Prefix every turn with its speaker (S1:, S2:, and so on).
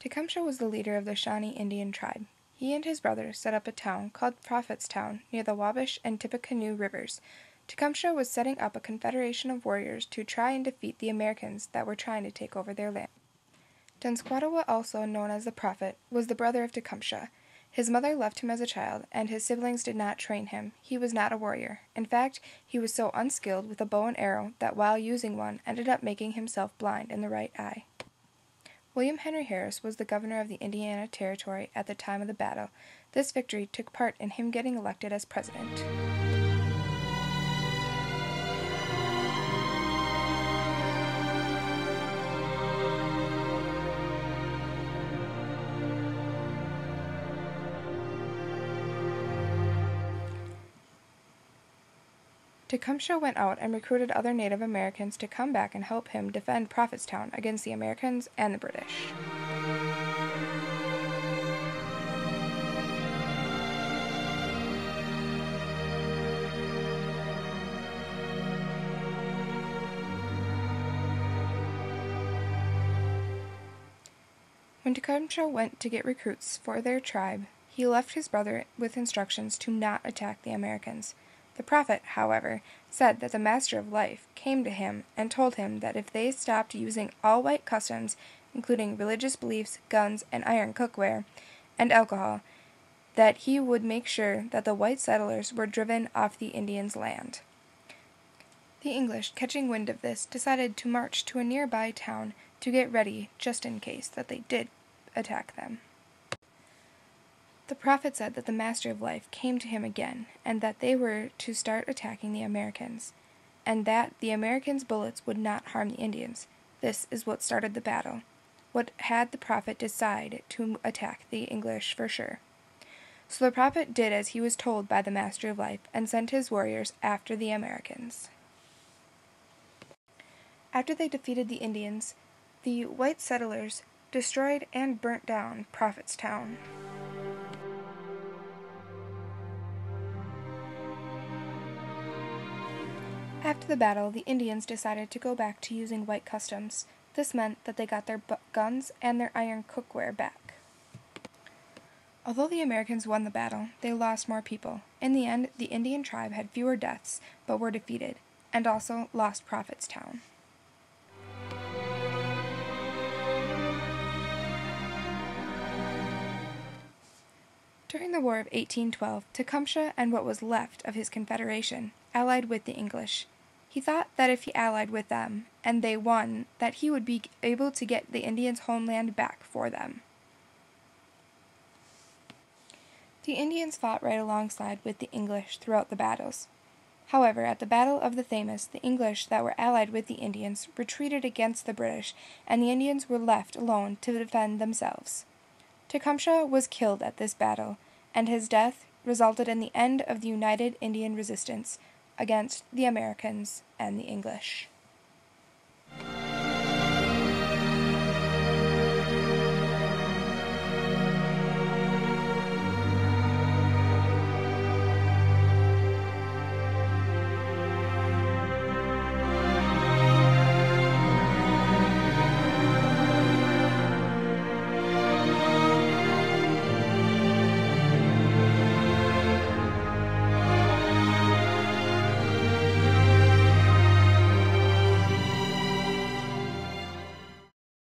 S1: Tecumseh was the leader of the Shawnee Indian tribe. He and his brothers set up a town called Prophetstown near the Wabash and Tippecanoe rivers. Tecumseh was setting up a confederation of warriors to try and defeat the Americans that were trying to take over their land. Tenskwatawa, also known as the Prophet, was the brother of Tecumseh. His mother left him as a child, and his siblings did not train him. He was not a warrior. In fact, he was so unskilled with a bow and arrow that while using one, ended up making himself blind in the right eye. William Henry Harris was the governor of the Indiana Territory at the time of the battle. This victory took part in him getting elected as president. Tecumseh went out and recruited other Native Americans to come back and help him defend Prophetstown against the Americans and the British. When Tecumseh went to get recruits for their tribe, he left his brother with instructions to not attack the Americans. The prophet, however, said that the Master of Life came to him and told him that if they stopped using all white customs, including religious beliefs, guns, and iron cookware, and alcohol, that he would make sure that the white settlers were driven off the Indians' land. The English, catching wind of this, decided to march to a nearby town to get ready just in case that they did attack them. The prophet said that the Master of Life came to him again, and that they were to start attacking the Americans, and that the Americans' bullets would not harm the Indians. This is what started the battle. What had the prophet decide to attack the English for sure. So the prophet did as he was told by the Master of Life, and sent his warriors after the Americans. After they defeated the Indians, the white settlers destroyed and burnt down Prophetstown. After the battle, the Indians decided to go back to using white customs. This meant that they got their guns and their iron cookware back. Although the Americans won the battle, they lost more people. In the end, the Indian tribe had fewer deaths, but were defeated, and also lost Prophetstown. During the War of 1812, Tecumseh and what was left of his confederation allied with the English. He thought that if he allied with them, and they won, that he would be able to get the Indians' homeland back for them. The Indians fought right alongside with the English throughout the battles. However, at the Battle of the Thames, the English that were allied with the Indians retreated against the British, and the Indians were left alone to defend themselves. Tecumseh was killed at this battle, and his death resulted in the end of the United Indian Resistance against the Americans and the English.